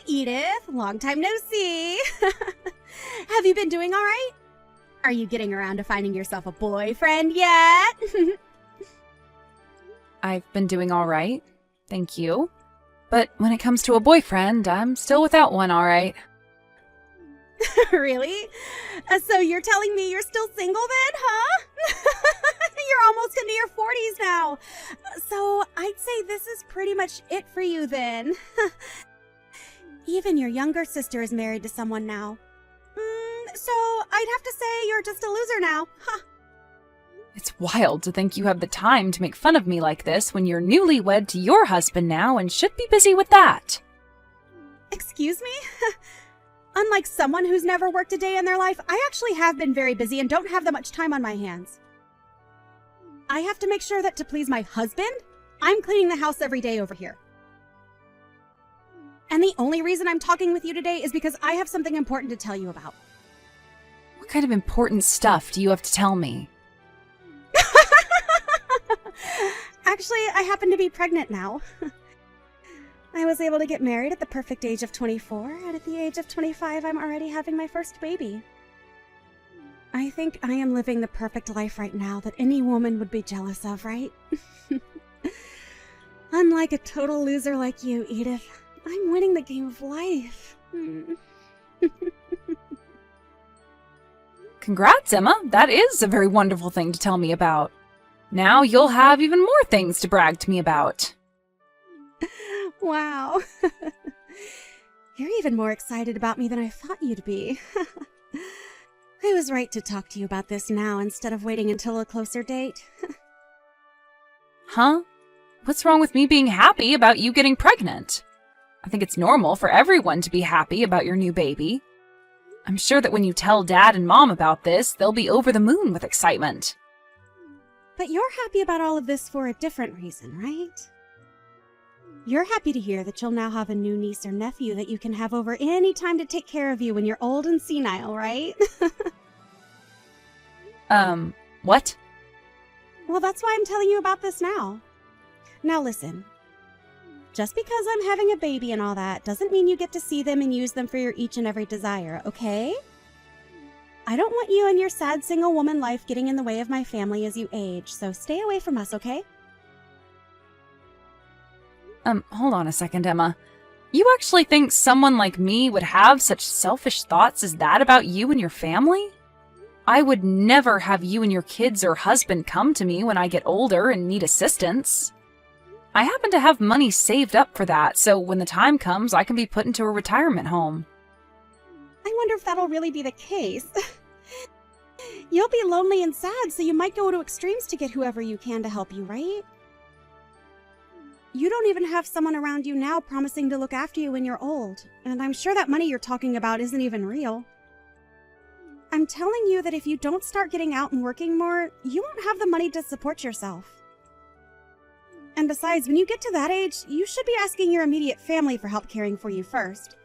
Edith. Long time no see. Have you been doing all right? Are you getting around to finding yourself a boyfriend yet? I've been doing all right, thank you. But when it comes to a boyfriend, I'm still without one, all right. Really? So you're telling me you're still single then, huh? You're almost into your 40s now. So I'd say this is pretty much it for you then. Even your younger sister is married to someone now. So I'd have to say you're just a loser now. Huh. It's wild to think you have the time to make fun of me like this when you're newlywed to your husband now and should be busy with that. Excuse me? Unlike someone who's never worked a day in their life, I actually have been very busy and don't have that much time on my hands. I have to make sure that to please my husband, I'm cleaning the house every day over here. And the only reason I'm talking with you today is because I have something important to tell you about. What kind of important stuff do you have to tell me? Actually, I happen to be pregnant now. I was able to get married at the perfect age of 24, and at the age of 25, I'm already having my first baby. I think I am living the perfect life right now that any woman would be jealous of, right? Unlike a total loser like you, Edith, I'm winning the game of life. Congrats, Emma. That is a very wonderful thing to tell me about. Now you'll have even more things to brag to me about. Wow. You're even more excited about me than I thought you'd be. I was right to talk to you about this now instead of waiting until a closer date. Huh? What's wrong with me being happy about you getting pregnant? I think it's normal for everyone to be happy about your new baby. I'm sure that when you tell Dad and Mom about this, they'll be over the moon with excitement. But you're happy about all of this for a different reason, right? You're happy to hear that you'll now have a new niece or nephew that you can have over any time to take care of you when you're old and senile, right? What? Well, that's why I'm telling you about this now. Now listen. Just because I'm having a baby and all that doesn't mean you get to see them and use them for your each and every desire, okay? I don't want you and your sad single woman life getting in the way of my family as you age, so stay away from us, okay? Hold on a second, Emma. You actually think someone like me would have such selfish thoughts as that about you and your family? I would never have you and your kids or husband come to me when I get older and need assistance. I happen to have money saved up for that, so when the time comes, I can be put into a retirement home. I wonder if that'll really be the case. You'll be lonely and sad, so you might go to extremes to get whoever you can to help you, right? You don't even have someone around you now promising to look after you when you're old, and I'm sure that money you're talking about isn't even real. I'm telling you that if you don't start getting out and working more, you won't have the money to support yourself. And besides, when you get to that age, you should be asking your immediate family for help caring for you first.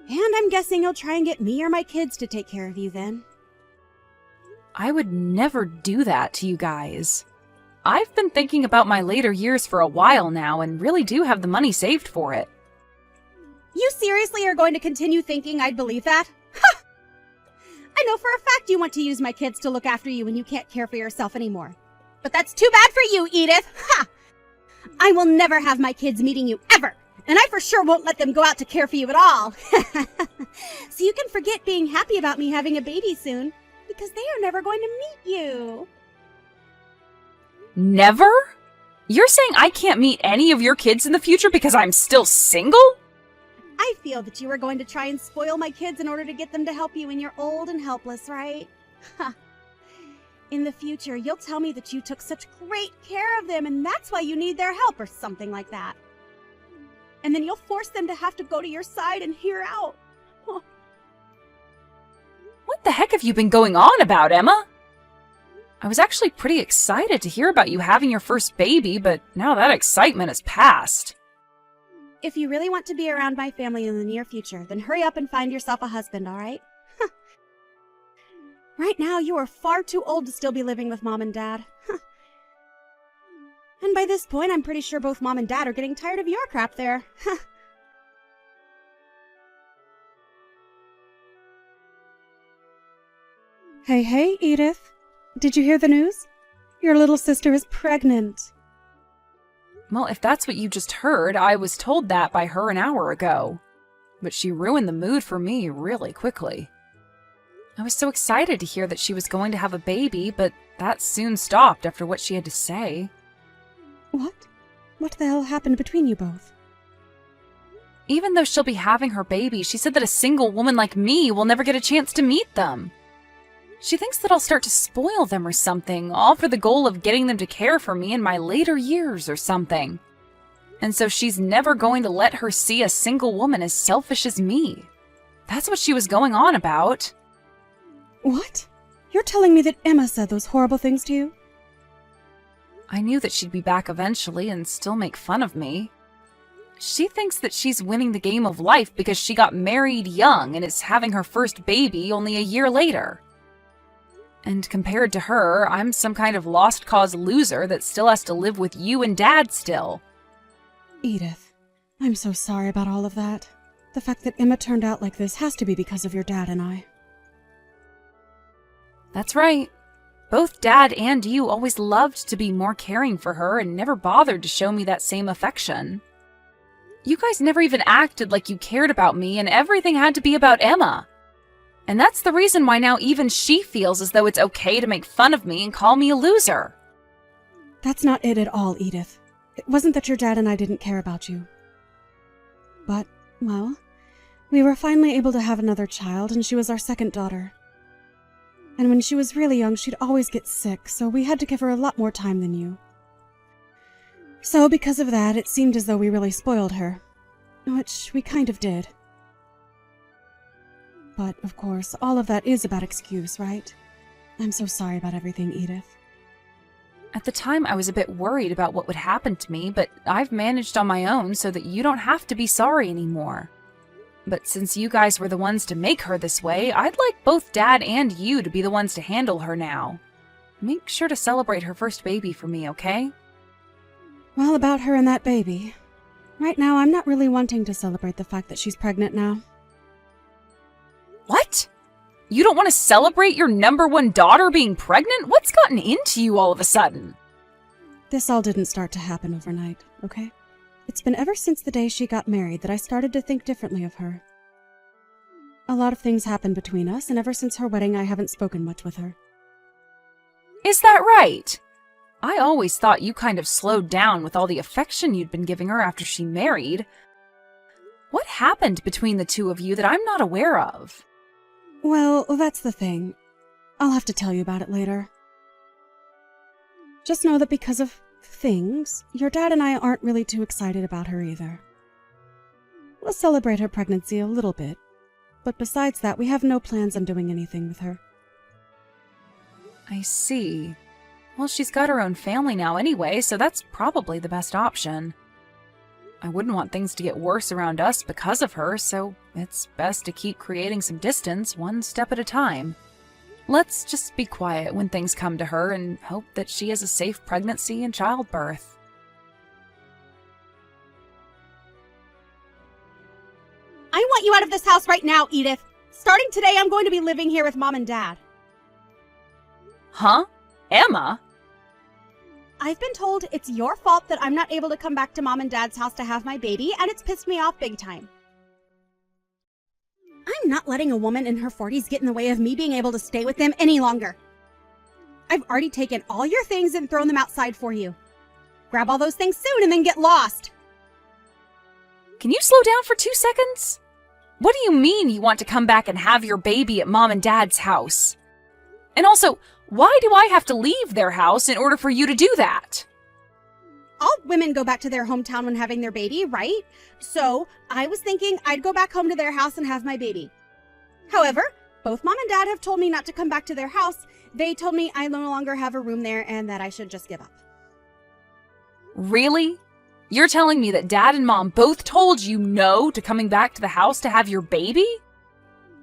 And I'm guessing you'll try and get me or my kids to take care of you then. I would never do that to you guys. I've been thinking about my later years for a while now and really do have the money saved for it. You seriously are going to continue thinking I'd believe that? Ha! I know for a fact you want to use my kids to look after you when you can't care for yourself anymore. But that's too bad for you, Edith! Ha! I will never have my kids meeting you ever, and I for sure won't let them go out to care for you at all. So you can forget being happy about me having a baby soon, because they are never going to meet you. Never? You're saying I can't meet any of your kids in the future because I'm still single? I feel that you are going to try and spoil my kids in order to get them to help you when you're old and helpless, right? Ha! In the future, you'll tell me that you took such great care of them and that's why you need their help or something like that. And then you'll force them to have to go to your side and hear out. What the heck have you been going on about, Emma? I was actually pretty excited to hear about you having your first baby, but now that excitement has passed. If you really want to be around my family in the near future, then hurry up and find yourself a husband, all right? Right now, you are far too old to still be living with Mom and Dad. And by this point, I'm pretty sure both Mom and Dad are getting tired of your crap there. Hey, Edith. Did you hear the news? Your little sister is pregnant. Well, if that's what you just heard, I was told that by her an hour ago. But she ruined the mood for me really quickly. I was so excited to hear that she was going to have a baby, but that soon stopped after what she had to say. What? What the hell happened between you both? Even though she'll be having her baby, she said that a single woman like me will never get a chance to meet them. She thinks that I'll start to spoil them or something, all for the goal of getting them to care for me in my later years or something. And so she's never going to let her see a single woman as selfish as me. That's what she was going on about. What? You're telling me that Emma said those horrible things to you? I knew that she'd be back eventually and still make fun of me. She thinks that she's winning the game of life because she got married young and is having her first baby only a year later. And compared to her, I'm some kind of lost cause loser that still has to live with you and Dad still. Edith, I'm so sorry about all of that. The fact that Emma turned out like this has to be because of your dad and I. That's right. Both Dad and you always loved to be more caring for her and never bothered to show me that same affection. You guys never even acted like you cared about me, and everything had to be about Emma. And that's the reason why now even she feels as though it's okay to make fun of me and call me a loser. That's not it at all, Edith. It wasn't that your dad and I didn't care about you. But, well, we were finally able to have another child, and she was our second daughter. And when she was really young, she'd always get sick, so we had to give her a lot more time than you. So because of that, it seemed as though we really spoiled her. Which we kind of did. But, of course, all of that is a bad excuse, right? I'm so sorry about everything, Edith. At the time, I was a bit worried about what would happen to me, but I've managed on my own so that you don't have to be sorry anymore. But since you guys were the ones to make her this way, I'd like both Dad and you to be the ones to handle her now. Make sure to celebrate her first baby for me, okay? Well, about her and that baby. Right now, I'm not really wanting to celebrate the fact that she's pregnant now. What? You don't want to celebrate your number one daughter being pregnant? What's gotten into you all of a sudden? This all didn't start to happen overnight, okay? It's been ever since the day she got married that I started to think differently of her. A lot of things happened between us, and ever since her wedding, I haven't spoken much with her. Is that right? I always thought you kind of slowed down with all the affection you'd been giving her after she married. What happened between the two of you that I'm not aware of? Well, that's the thing. I'll have to tell you about it later. Just know that because of things, your dad and I aren't really too excited about her either. We'll celebrate her pregnancy a little bit, but besides that, we have no plans on doing anything with her. I see. Well, she's got her own family now anyway, so that's probably the best option. I wouldn't want things to get worse around us because of her, so it's best to keep creating some distance one step at a time. Let's just be quiet when things come to her and hope that she has a safe pregnancy and childbirth. I want you out of this house right now, Edith. Starting today, I'm going to be living here with Mom and Dad. Huh? Emma? I've been told it's your fault that I'm not able to come back to Mom and Dad's house to have my baby, and it's pissed me off big time. I'm not letting a woman in her 40s get in the way of me being able to stay with them any longer. I've already taken all your things and thrown them outside for you. Grab all those things soon and then get lost. Can you slow down for 2 seconds? What do you mean you want to come back and have your baby at Mom and Dad's house? And also, why do I have to leave their house in order for you to do that? All women go back to their hometown when having their baby, right? So I was thinking I'd go back home to their house and have my baby. However, both Mom and Dad have told me not to come back to their house. They told me I no longer have a room there and that I should just give up. Really? You're telling me that Dad and Mom both told you no to coming back to the house to have your baby?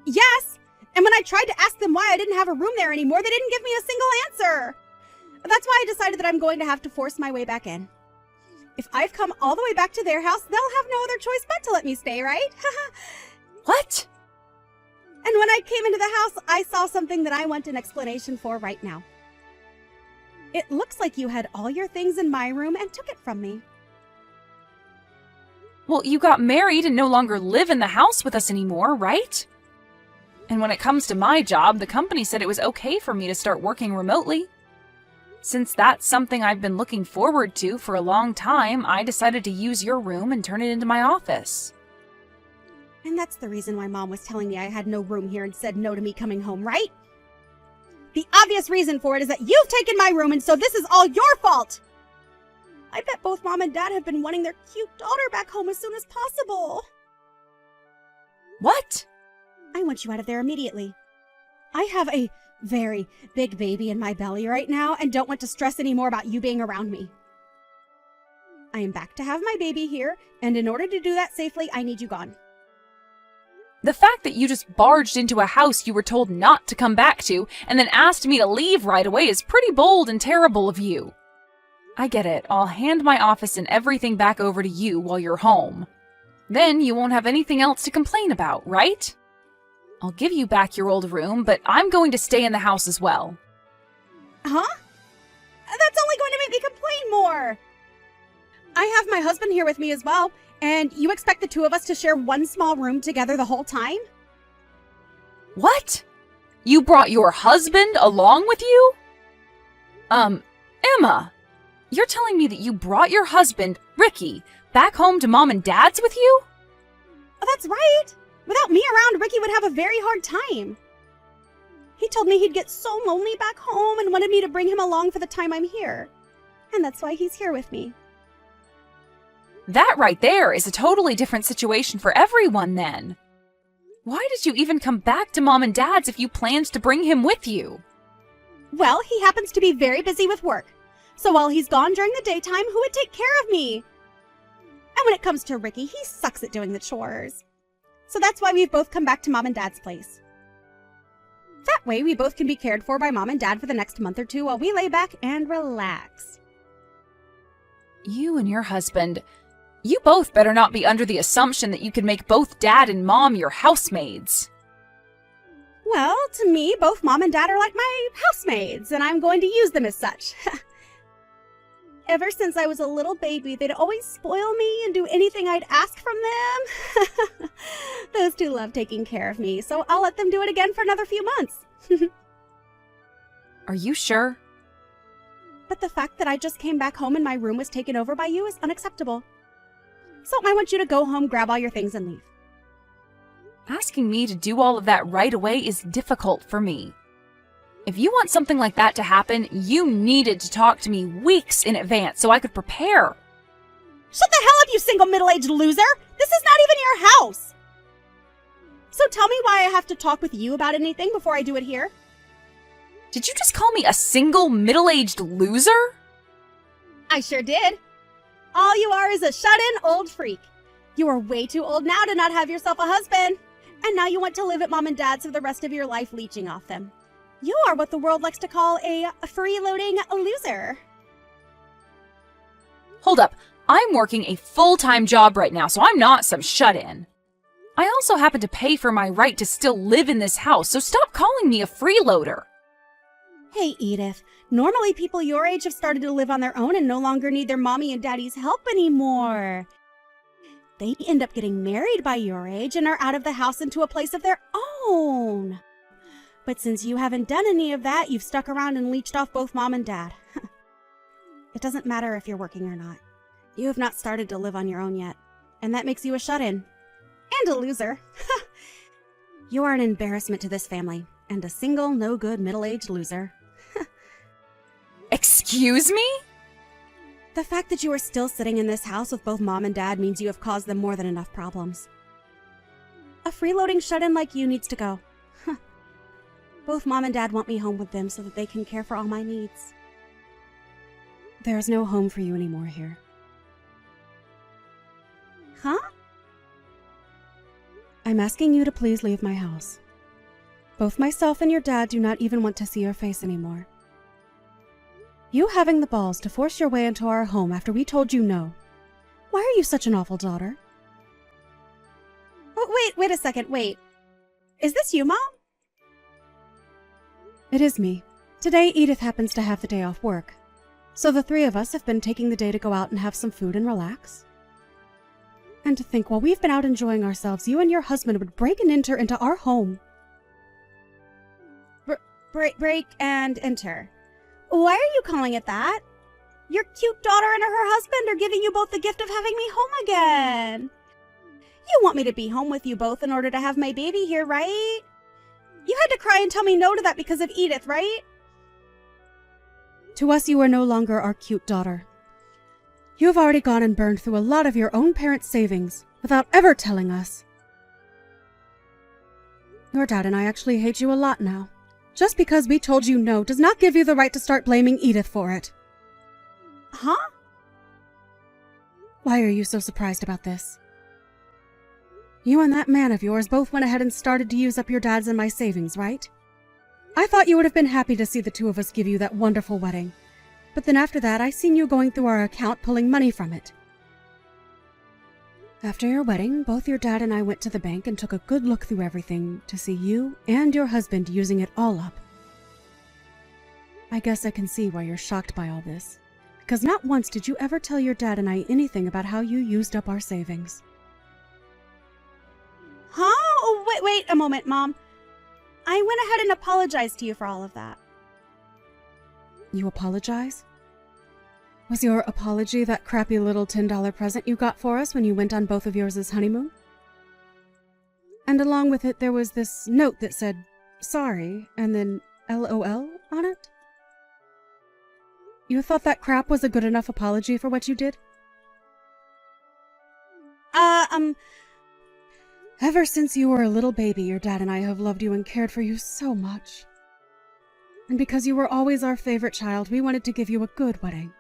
Yes! And when I tried to ask them why I didn't have a room there anymore, they didn't give me a single answer. That's why I decided that I'm going to have to force my way back in. If I've come all the way back to their house, they'll have no other choice but to let me stay, right? What? And when I came into the house, I saw something that I want an explanation for right now. It looks like you had all your things in my room and took it from me. Well, you got married and no longer live in the house with us anymore, right? And when it comes to my job, the company said it was okay for me to start working remotely. Since that's something I've been looking forward to for a long time, I decided to use your room and turn it into my office. And that's the reason why Mom was telling me I had no room here and said no to me coming home, right? The obvious reason for it is that you've taken my room, and so this is all your fault! I bet both Mom and Dad have been wanting their cute daughter back home as soon as possible. What? I want you out of there immediately. I have a very big baby in my belly right now and don't want to stress any more about you being around me. I am back to have my baby here, and in order to do that safely, I need you gone. The fact that you just barged into a house you were told not to come back to and then asked me to leave right away is pretty bold and terrible of you. I get it. I'll hand my office and everything back over to you while you're home. Then you won't have anything else to complain about, right? I'll give you back your old room, but I'm going to stay in the house as well. Huh? That's only going to make me complain more. I have my husband here with me as well, and you expect the two of us to share one small room together the whole time? What? You brought your husband along with you? Emma, you're telling me that you brought your husband, Ricky, back home to Mom and Dad's with you? Oh, that's right. Without me around, Ricky would have a very hard time. He told me he'd get so lonely back home and wanted me to bring him along for the time I'm here. And that's why he's here with me. That right there is a totally different situation for everyone then. Why did you even come back to Mom and Dad's if you planned to bring him with you? Well, he happens to be very busy with work. So while he's gone during the daytime, who would take care of me? And when it comes to Ricky, he sucks at doing the chores. So that's why we've both come back to Mom and Dad's place. That way, we both can be cared for by Mom and Dad for the next month or two while we lay back and relax. You and your husband, you both better not be under the assumption that you can make both Dad and Mom your housemaids. Well, to me, both Mom and Dad are like my housemaids, and I'm going to use them as such. Ever since I was a little baby, they'd always spoil me and do anything I'd ask from them. Those two love taking care of me, so I'll let them do it again for another few months. Are you sure? But the fact that I just came back home and my room was taken over by you is unacceptable. So I want you to go home, grab all your things, and leave. Asking me to do all of that right away is difficult for me. If you want something like that to happen, you needed to talk to me weeks in advance so I could prepare. Shut the hell up, you single middle-aged loser! This is not even your house! So tell me why I have to talk with you about anything before I do it here? Did you just call me a single middle-aged loser? I sure did. All you are is a shut-in old freak. You are way too old now to not have yourself a husband. And now you want to live at Mom and Dad's for the rest of your life leeching off them. You are what the world likes to call a freeloading loser. Hold up. I'm working a full-time job right now, so I'm not some shut-in. I also happen to pay for my right to still live in this house, so stop calling me a freeloader. Hey, Edith. Normally people your age have started to live on their own and no longer need their mommy and daddy's help anymore. They end up getting married by your age and are out of the house into a place of their own. But since you haven't done any of that, you've stuck around and leeched off both Mom and Dad. It doesn't matter if you're working or not. You have not started to live on your own yet, and that makes you a shut-in. And a loser. You are an embarrassment to this family, and a single, no-good, middle-aged loser. Excuse me? The fact that you are still sitting in this house with both Mom and Dad means you have caused them more than enough problems. A freeloading shut-in like you needs to go. Both Mom and Dad want me home with them so that they can care for all my needs. There is no home for you anymore here. Huh? I'm asking you to please leave my house. Both myself and your dad do not even want to see your face anymore. You having the balls to force your way into our home after we told you no. Why are you such an awful daughter? Oh, wait a second, wait. Is this you, Mom? It is me. Today, Edith happens to have the day off work. So the three of us have been taking the day to go out and have some food and relax. And to think while we've been out enjoying ourselves, you and your husband would break and enter into our home. Break and enter. Why are you calling it that? Your cute daughter and her husband are giving you both the gift of having me home again. You want me to be home with you both in order to have my baby here, right? You had to cry and tell me no to that because of Edith, right? To us, you are no longer our cute daughter. You have already gone and burned through a lot of your own parents' savings without ever telling us. Your dad and I actually hate you a lot now. Just because we told you no does not give you the right to start blaming Edith for it. Huh? Why are you so surprised about this? You and that man of yours both went ahead and started to use up your dad's and my savings, right? I thought you would have been happy to see the two of us give you that wonderful wedding. But then after that, I seen you going through our account pulling money from it. After your wedding, both your dad and I went to the bank and took a good look through everything to see you and your husband using it all up. I guess I can see why you're shocked by all this, because not once did you ever tell your dad and I anything about how you used up our savings. Huh? Oh, wait a moment, Mom. I went ahead and apologized to you for all of that. You apologize? Was your apology that crappy little $10 present you got for us when you went on both of yours' honeymoon? And along with it, there was this note that said, sorry, and then LOL on it? You thought that crap was a good enough apology for what you did? Ever since you were a little baby, your dad and I have loved you and cared for you so much. And because you were always our favorite child, we wanted to give you a good wedding.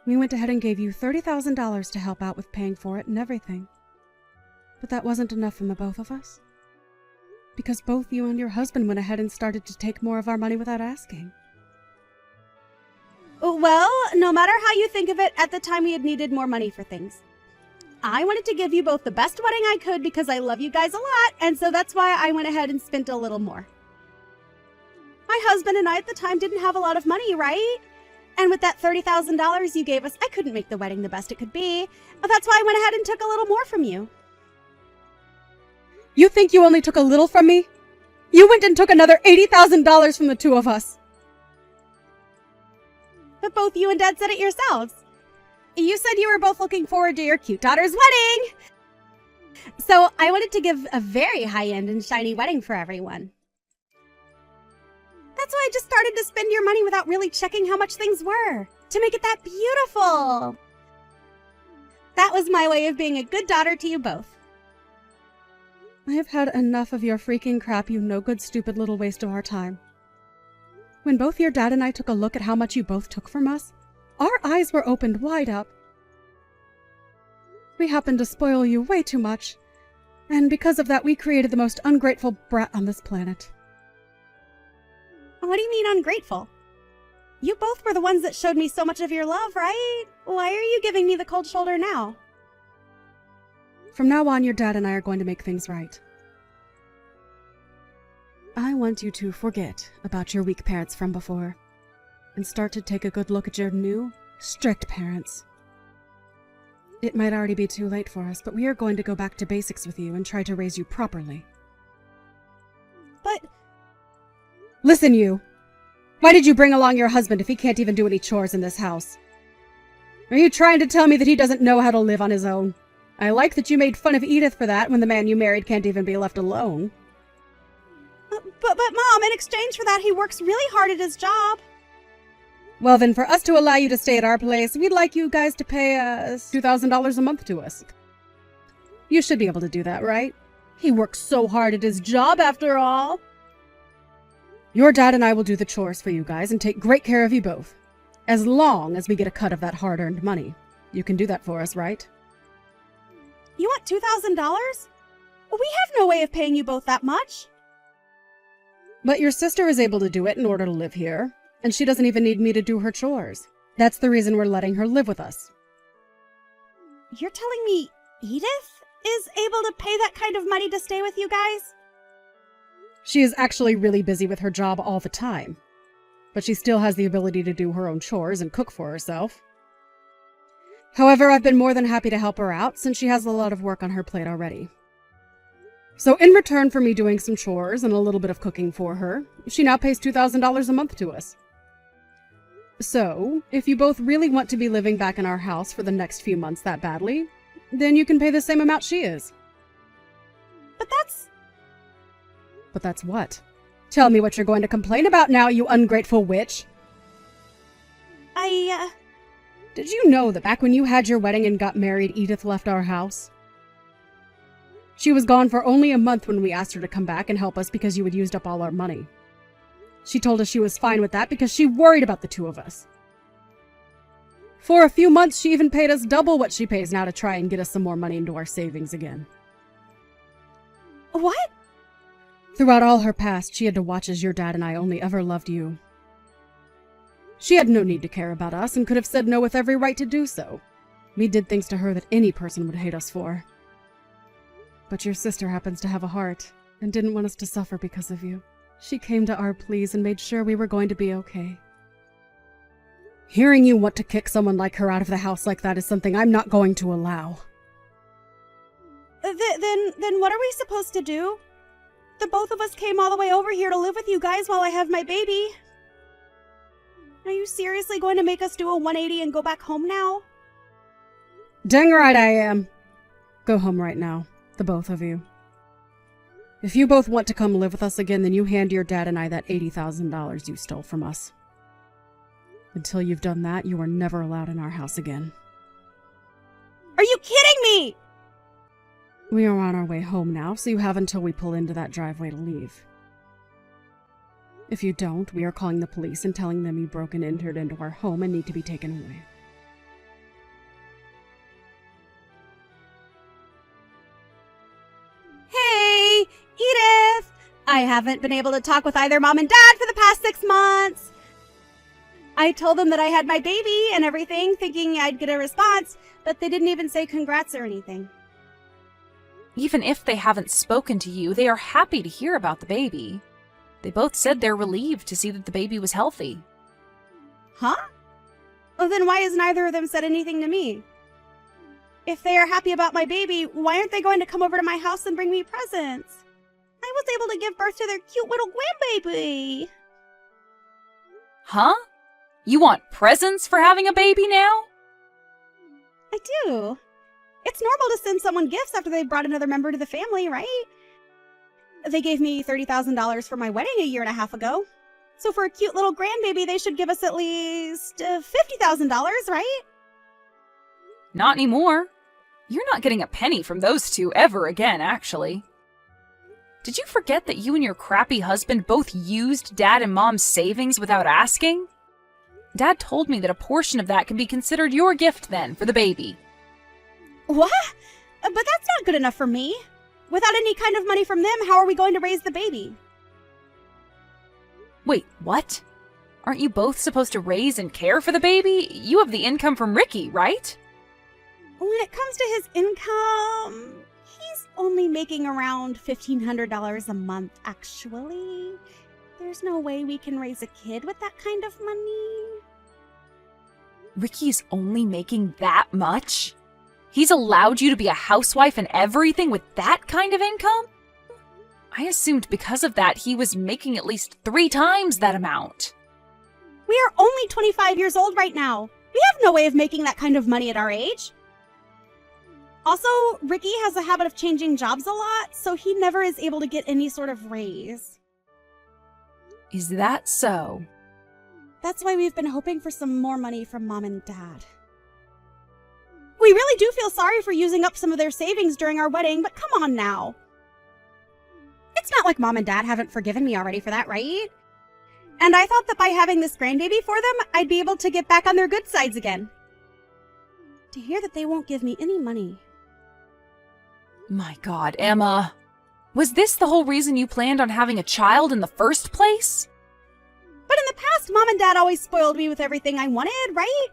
We went ahead and gave you $30,000 to help out with paying for it and everything. But that wasn't enough from the both of us. Because both you and your husband went ahead and started to take more of our money without asking. Well, no matter how you think of it, at the time we had needed more money for things. I wanted to give you both the best wedding I could because I love you guys a lot, and so that's why I went ahead and spent a little more. My husband and I at the time didn't have a lot of money, right? And with that $30,000 you gave us, I couldn't make the wedding the best it could be. That's why I went ahead and took a little more from you. You think you only took a little from me? You went and took another $80,000 from the two of us. But both you and Dad said it yourselves. You said you were both looking forward to your cute daughter's wedding. So I wanted to give a very high-end and shiny wedding for everyone. That's why I just started to spend your money without really checking how much things were, to make it that beautiful. That was my way of being a good daughter to you both. I have had enough of your freaking crap, you no-good, stupid little waste of our time. When both your dad and I took a look at how much you both took from us, our eyes were opened wide up. We happened to spoil you way too much, and because of that we created the most ungrateful brat on this planet. What do you mean ungrateful? You both were the ones that showed me so much of your love, right? Why are you giving me the cold shoulder now? From now on, your dad and I are going to make things right. I want you to forget about your weak parents from before and start to take a good look at your new, strict parents. It might already be too late for us, but we are going to go back to basics with you and try to raise you properly. But... Listen, you! Why did you bring along your husband if he can't even do any chores in this house? Are you trying to tell me that he doesn't know how to live on his own? I like that you made fun of Edith for that when the man you married can't even be left alone. But Mom, in exchange for that, he works really hard at his job. Well, then, for us to allow you to stay at our place, we'd like you guys to pay $2,000 a month to us. You should be able to do that, right? He works so hard at his job, after all. Your dad and I will do the chores for you guys and take great care of you both. As long as we get a cut of that hard-earned money. You can do that for us, right? You want $2,000? We have no way of paying you both that much. But your sister is able to do it in order to live here, and she doesn't even need me to do her chores. That's the reason we're letting her live with us. You're telling me Edith is able to pay that kind of money to stay with you guys? She is actually really busy with her job all the time, but she still has the ability to do her own chores and cook for herself. However, I've been more than happy to help her out since she has a lot of work on her plate already. So in return for me doing some chores and a little bit of cooking for her, she now pays $2,000 a month to us. So, if you both really want to be living back in our house for the next few months that badly, then you can pay the same amount she is. But that's... But that's what? Tell me what you're going to complain about now, you ungrateful witch! Did Did you know that back when you had your wedding and got married, Edith left our house? She was gone for only a month when we asked her to come back and help us because you had used up all our money. She told us she was fine with that because she worried about the two of us. For a few months, she even paid us double what she pays now to try and get us some more money into our savings again. What? Throughout all her past, she had to watch as your dad and I only ever loved you. She had no need to care about us and could have said no with every right to do so. We did things to her that any person would hate us for. But your sister happens to have a heart and didn't want us to suffer because of you. She came to our pleas and made sure we were going to be okay. Hearing you want to kick someone like her out of the house like that is something I'm not going to allow. Then what are we supposed to do? The both of us came all the way over here to live with you guys while I have my baby. Are you seriously going to make us do a 180 and go back home now? Dang right I am. Go home right now, the both of you. If you both want to come live with us again, then you hand your dad and I that $80,000 you stole from us. Until you've done that, you are never allowed in our house again. Are you kidding me? We are on our way home now, so you have until we pull into that driveway to leave. If you don't, we are calling the police and telling them you broke and entered into our home and need to be taken away. Hey, Edith! I haven't been able to talk with either mom and dad for the past 6 months. I told them that I had my baby and everything, thinking I'd get a response, but they didn't even say congrats or anything. Even if they haven't spoken to you, they are happy to hear about the baby. They both said they're relieved to see that the baby was healthy. Huh? Well, then why has neither of them said anything to me? If they are happy about my baby, why aren't they going to come over to my house and bring me presents? I was able to give birth to their cute little grandbaby. Huh? You want presents for having a baby now? I do. It's normal to send someone gifts after they've brought another member to the family, right? They gave me $30,000 for my wedding a year and a half ago. So for a cute little grandbaby, they should give us at least $50,000, right? Not anymore. You're not getting a penny from those two ever again, actually. Did you forget that you and your crappy husband both used Dad and Mom's savings without asking? Dad told me that a portion of that can be considered your gift then for the baby. What? But that's not good enough for me. Without any kind of money from them, how are we going to raise the baby? Wait, what? Aren't you both supposed to raise and care for the baby? You have the income from Ricky, right? When it comes to his income, he's only making around $1,500 a month, actually. There's no way we can raise a kid with that kind of money. Ricky's only making that much? He's allowed you to be a housewife and everything with that kind of income? I assumed because of that he was making at least 3 times that amount. We are only 25 years old right now. We have no way of making that kind of money at our age. Also, Ricky has a habit of changing jobs a lot, so he never is able to get any sort of raise. Is that so? That's why we've been hoping for some more money from Mom and Dad. We really do feel sorry for using up some of their savings during our wedding, but come on now. It's not like Mom and Dad haven't forgiven me already for that, right? And I thought that by having this grandbaby for them, I'd be able to get back on their good sides again. To hear that they won't give me any money. My God, Emma. Was this the whole reason you planned on having a child in the first place? But in the past, Mom and Dad always spoiled me with everything I wanted, right?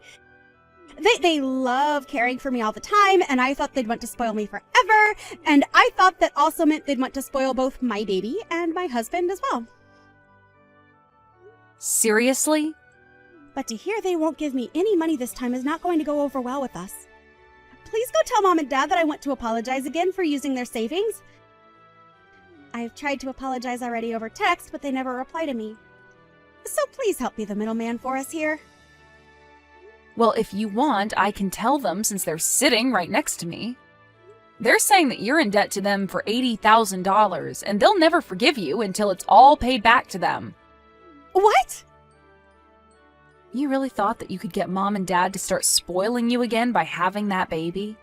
They love caring for me all the time, and I thought they'd want to spoil me forever, and I thought that also meant they'd want to spoil both my baby and my husband as well. Seriously? But to hear they won't give me any money this time is not going to go over well with us. Please go tell Mom and Dad that I want to apologize again for using their savings. I've tried to apologize already over text, but they never reply to me. So please help be the middleman for us here. Well, if you want, I can tell them since they're sitting right next to me. They're saying that you're in debt to them for $80,000, and they'll never forgive you until it's all paid back to them. What? You really thought that you could get Mom and Dad to start spoiling you again by having that baby?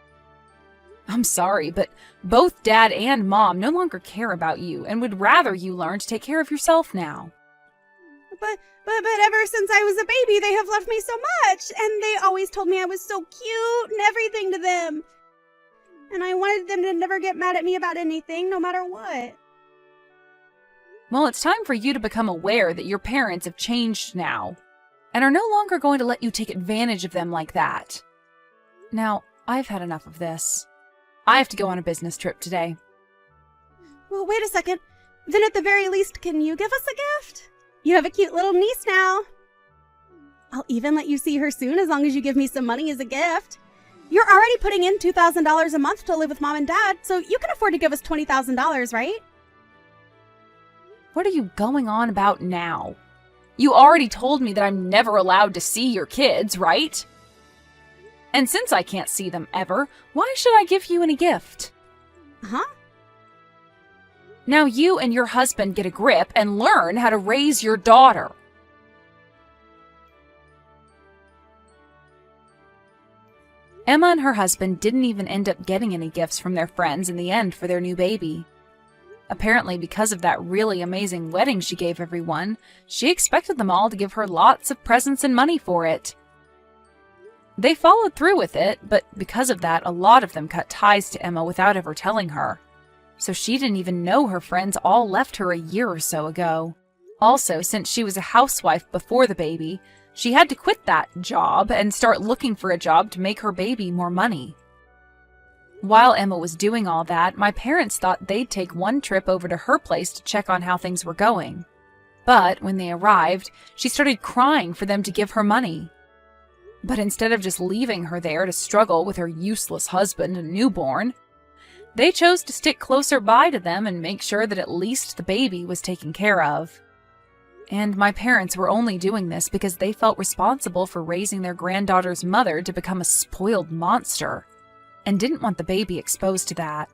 I'm sorry, but both Dad and Mom no longer care about you and would rather you learn to take care of yourself now. But ever since I was a baby, they have loved me so much, and they always told me I was so cute and everything to them. And I wanted them to never get mad at me about anything, no matter what. Well, it's time for you to become aware that your parents have changed now and are no longer going to let you take advantage of them like that. Now, I've had enough of this. I have to go on a business trip today. Well, wait a second. Then at the very least, can you give us a gift? You have a cute little niece now. I'll even let you see her soon as long as you give me some money as a gift. You're already putting in $2,000 a month to live with Mom and Dad, so you can afford to give us $20,000, right? What are you going on about now? You already told me that I'm never allowed to see your kids, right? And since I can't see them ever, why should I give you any gift? Huh? Now you and your husband get a grip and learn how to raise your daughter. Emma and her husband didn't even end up getting any gifts from their friends in the end for their new baby. Apparently, because of that really amazing wedding she gave everyone, she expected them all to give her lots of presents and money for it. They followed through with it, but because of that, a lot of them cut ties to Emma without ever telling her. So she didn't even know her friends all left her a year or so ago. Also, since she was a housewife before the baby, she had to quit that job and start looking for a job to make her baby more money. While Emma was doing all that, my parents thought they'd take one trip over to her place to check on how things were going. But when they arrived, she started crying for them to give her money. But instead of just leaving her there to struggle with her useless husband and newborn, they chose to stick closer by to them and make sure that at least the baby was taken care of. And my parents were only doing this because they felt responsible for raising their granddaughter's mother to become a spoiled monster, and didn't want the baby exposed to that.